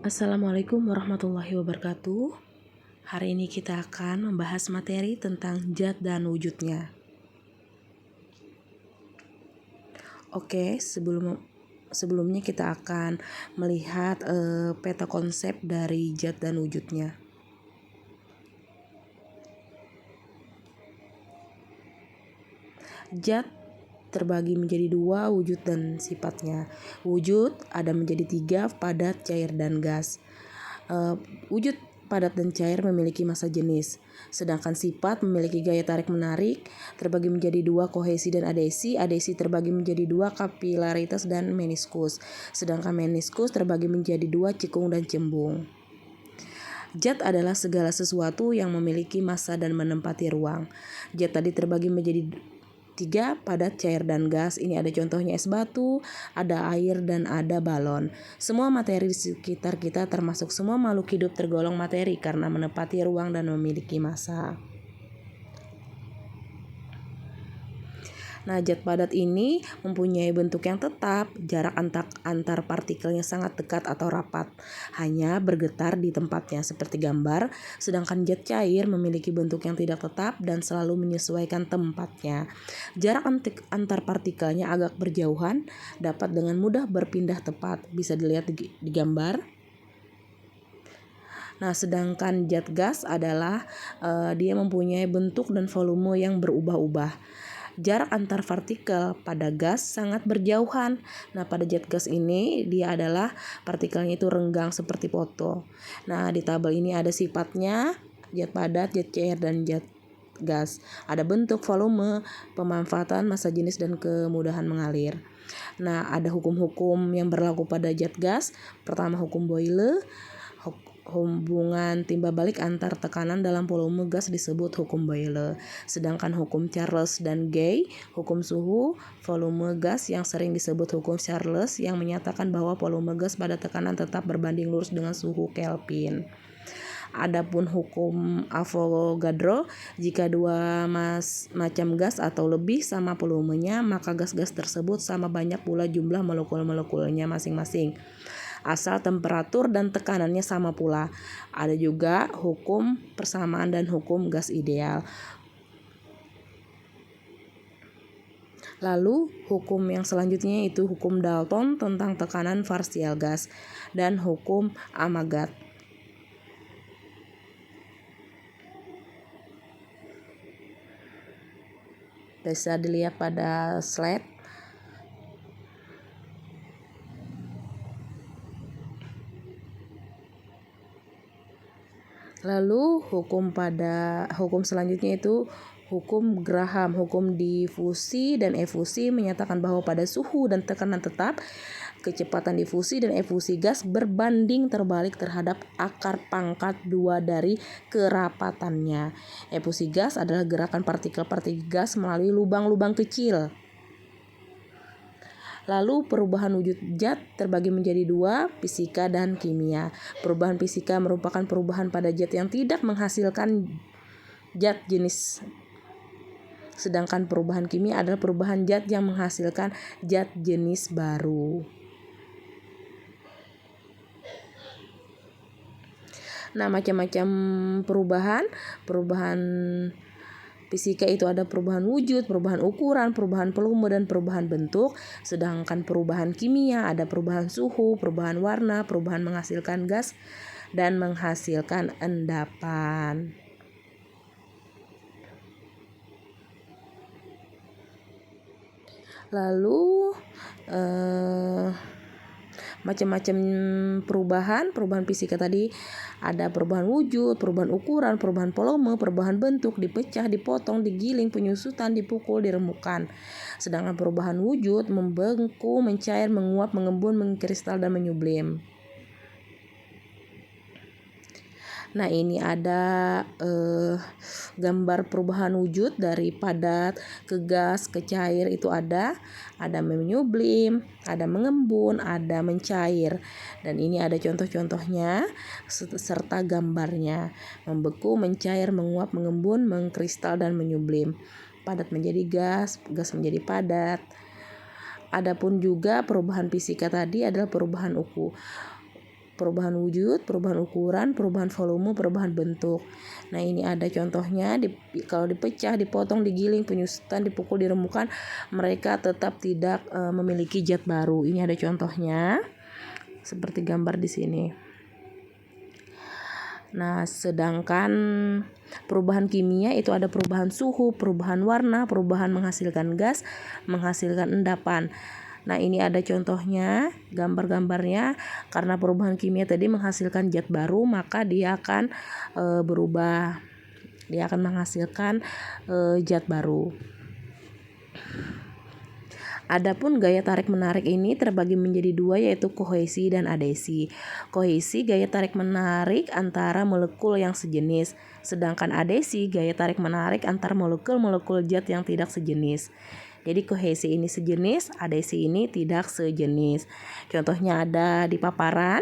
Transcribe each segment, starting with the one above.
Assalamualaikum warahmatullahi wabarakatuh. Hari ini kita akan membahas materi tentang zat dan wujudnya. Oke, sebelumnya kita akan melihat peta konsep dari zat dan wujudnya. Zat terbagi menjadi dua, wujud dan sifatnya. Wujud ada menjadi tiga, padat, cair, dan gas. Wujud padat dan cair memiliki massa jenis, sedangkan sifat memiliki gaya tarik-menarik, terbagi menjadi dua, kohesi dan adesi. Adesi terbagi menjadi dua, kapilaritas dan meniskus, sedangkan meniskus terbagi menjadi dua, cikung dan cembung. Zat adalah segala sesuatu yang memiliki massa dan menempati ruang. Zat tadi terbagi menjadi tiga, padat, cair, dan gas. Ini ada contohnya es batu, ada air, dan ada balon. Semua materi di sekitar kita termasuk semua makhluk hidup tergolong materi karena menempati ruang dan memiliki massa. Nah, zat padat ini mempunyai bentuk yang tetap, jarak antar partikelnya sangat dekat atau rapat, hanya bergetar di tempatnya seperti gambar, sedangkan zat cair memiliki bentuk yang tidak tetap dan selalu menyesuaikan tempatnya. Jarak antar partikelnya agak berjauhan, dapat dengan mudah berpindah tepat, bisa dilihat di gambar. Nah, sedangkan zat gas adalah dia mempunyai bentuk dan volume yang berubah-ubah. Jarak antar partikel pada gas sangat berjauhan. Nah, pada zat gas ini dia adalah partikelnya itu renggang seperti foto. Nah, di tabel ini ada sifatnya, zat padat, zat cair, dan zat gas. Ada bentuk, volume, pemanfaatan, massa jenis, dan kemudahan mengalir. Nah, ada hukum-hukum yang berlaku pada zat gas. Pertama, hukum Boyle. Hubungan timbal balik antar tekanan dalam volume gas disebut hukum Boyle. Sedangkan hukum Charles dan Gay, hukum suhu volume gas yang sering disebut hukum Charles yang menyatakan bahwa volume gas pada tekanan tetap berbanding lurus dengan suhu Kelvin. Adapun hukum Avogadro, jika dua macam gas atau lebih sama volumenya, maka gas-gas tersebut sama banyak pula jumlah molekul-molekulnya masing-masing, asal temperatur dan tekanannya sama pula. Ada juga hukum persamaan dan hukum gas ideal. Lalu hukum yang selanjutnya itu hukum Dalton tentang tekanan parsial gas dan hukum Amagat. Bisa dilihat pada slide. Lalu hukum selanjutnya itu hukum Graham. Hukum difusi dan efusi menyatakan bahwa pada suhu dan tekanan tetap, kecepatan difusi dan efusi gas berbanding terbalik terhadap akar pangkat 2 dari kerapatannya. Efusi gas adalah gerakan partikel-partikel gas melalui lubang-lubang kecil. Lalu perubahan wujud zat terbagi menjadi dua, fisika dan kimia. Perubahan fisika merupakan perubahan pada zat yang tidak menghasilkan zat jenis. Sedangkan perubahan kimia adalah perubahan zat yang menghasilkan zat jenis baru. Nah, macam-macam perubahan fisika itu ada perubahan wujud, perubahan ukuran, perubahan volume, dan perubahan bentuk. Sedangkan perubahan kimia ada perubahan suhu, perubahan warna, perubahan menghasilkan gas, dan menghasilkan endapan. Lalu macam-macam perubahan fisika tadi ada perubahan wujud, perubahan ukuran, perubahan volume, perubahan bentuk, dipecah, dipotong, digiling, penyusutan, dipukul, diremukkan. Sedangkan perubahan wujud membengkak, mencair, menguap, mengembun, mengkristal, dan menyublim. Nah, ini ada gambar perubahan wujud dari padat ke gas ke cair, itu ada menyublim, ada mengembun, ada mencair. Dan ini ada contoh-contohnya serta gambarnya. Membeku, mencair, menguap, mengembun, mengkristal, dan menyublim. Padat menjadi gas, gas menjadi padat. Adapun juga perubahan fisika tadi adalah perubahan perubahan wujud, perubahan ukuran, perubahan volume, perubahan bentuk. Nah, ini ada contohnya. Kalau dipecah, dipotong, digiling, penyusutan, dipukul, dirembukan, mereka tetap tidak memiliki zat baru. Ini ada contohnya seperti gambar di sini. Nah, sedangkan perubahan kimia itu ada perubahan suhu, perubahan warna, perubahan menghasilkan gas, menghasilkan endapan. Nah, ini ada contohnya, gambar-gambarnya. Karena perubahan kimia tadi menghasilkan zat baru, maka dia akan berubah. Dia akan menghasilkan zat baru. Adapun gaya tarik-menarik ini terbagi menjadi dua, yaitu kohesi dan adesi. Kohesi gaya tarik-menarik antara molekul yang sejenis, sedangkan adesi gaya tarik-menarik antar molekul-molekul zat yang tidak sejenis. Jadi kohesi ini sejenis, adesi ini tidak sejenis. Contohnya ada di paparan.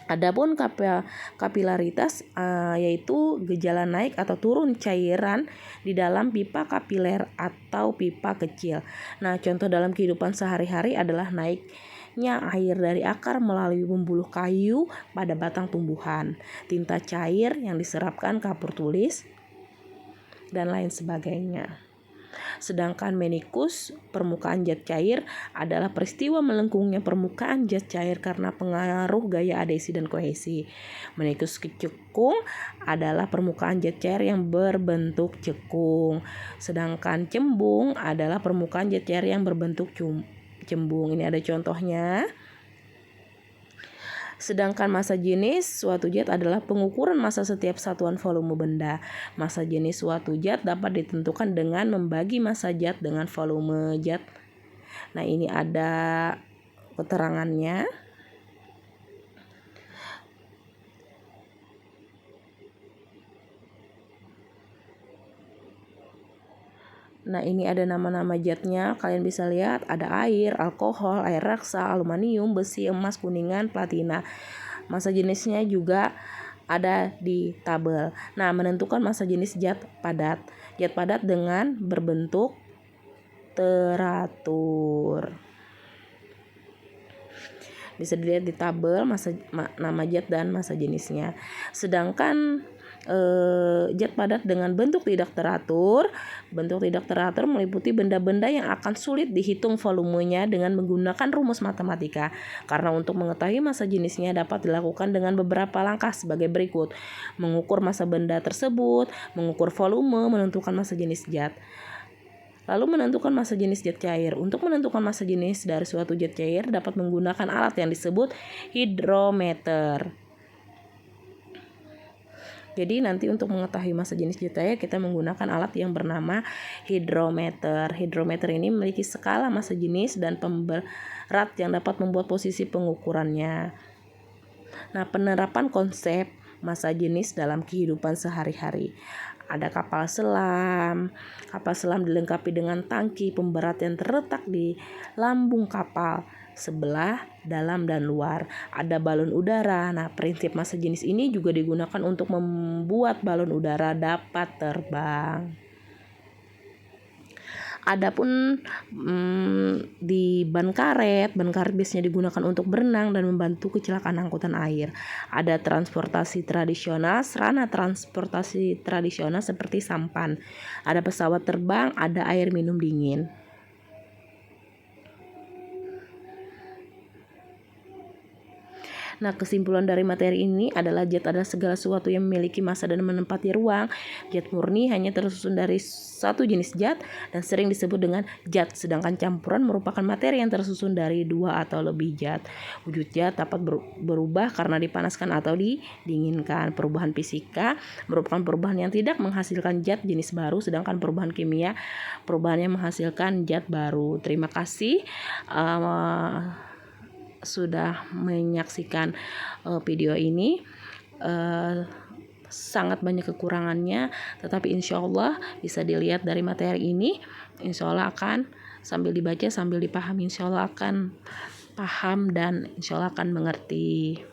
Adapun kapilaritas yaitu gejala naik atau turun cairan di dalam pipa kapiler atau pipa kecil. Nah, contoh dalam kehidupan sehari-hari adalah naiknya air dari akar melalui pembuluh kayu pada batang tumbuhan, tinta cair yang diserapkan kapur tulis, dan lain sebagainya. Sedangkan meniskus, permukaan zat cair, adalah peristiwa melengkungnya permukaan zat cair karena pengaruh gaya adesi dan kohesi. Meniskus cekung adalah permukaan zat cair yang berbentuk cekung. Sedangkan cembung adalah permukaan zat cair yang berbentuk cembung. Ini ada contohnya. Sedangkan massa jenis suatu zat adalah pengukuran massa setiap satuan volume benda. Massa jenis suatu zat dapat ditentukan dengan membagi massa zat dengan volume zat. Nah, ini ada keterangannya. Nah, ini ada nama-nama zatnya, kalian bisa lihat ada air, alkohol, air raksa, aluminium, besi, emas, kuningan, platina. Massa jenisnya juga ada di tabel. Nah, menentukan massa jenis zat padat. Zat padat dengan berbentuk teratur. Bisa dilihat di tabel nama zat dan massa jenisnya. Sedangkan zat padat dengan bentuk tidak teratur. Bentuk tidak teratur meliputi benda-benda yang akan sulit dihitung volumenya dengan menggunakan rumus matematika. Karena untuk mengetahui massa jenisnya dapat dilakukan dengan beberapa langkah sebagai berikut. Mengukur massa benda tersebut, mengukur volume, menentukan massa jenis zat. Lalu menentukan massa jenis zat cair. Untuk menentukan massa jenis dari suatu zat cair dapat menggunakan alat yang disebut hidrometer. Jadi nanti untuk mengetahui massa jenis zat cair kita menggunakan alat yang bernama hidrometer. Hidrometer ini memiliki skala massa jenis dan pemberat yang dapat membuat posisi pengukurannya. Nah, penerapan konsep massa jenis dalam kehidupan sehari-hari. Ada kapal selam. Kapal selam dilengkapi dengan tangki pemberat yang terletak di lambung kapal, sebelah dalam dan luar. Ada balon udara. Nah, prinsip massa jenis ini juga digunakan untuk membuat balon udara dapat terbang. Adapun di ban karet biasanya digunakan untuk berenang dan membantu kecelakaan angkutan air. Ada transportasi tradisional, sarana transportasi tradisional seperti sampan. Ada pesawat terbang, ada air minum dingin. Nah, kesimpulan dari materi ini adalah zat adalah segala sesuatu yang memiliki massa dan menempati ruang. Zat murni hanya tersusun dari satu jenis zat dan sering disebut dengan zat, sedangkan campuran merupakan materi yang tersusun dari dua atau lebih zat. Wujud zat dapat berubah karena dipanaskan atau didinginkan. Perubahan fisika merupakan perubahan yang tidak menghasilkan zat jenis baru, sedangkan perubahan kimia perubahan yang menghasilkan zat baru. Terima kasih sudah menyaksikan video ini. Sangat banyak kekurangannya, tetapi insya Allah bisa dilihat dari materi ini. Insya Allah akan sambil dibaca sambil dipahami, insya Allah akan paham dan insya Allah akan mengerti.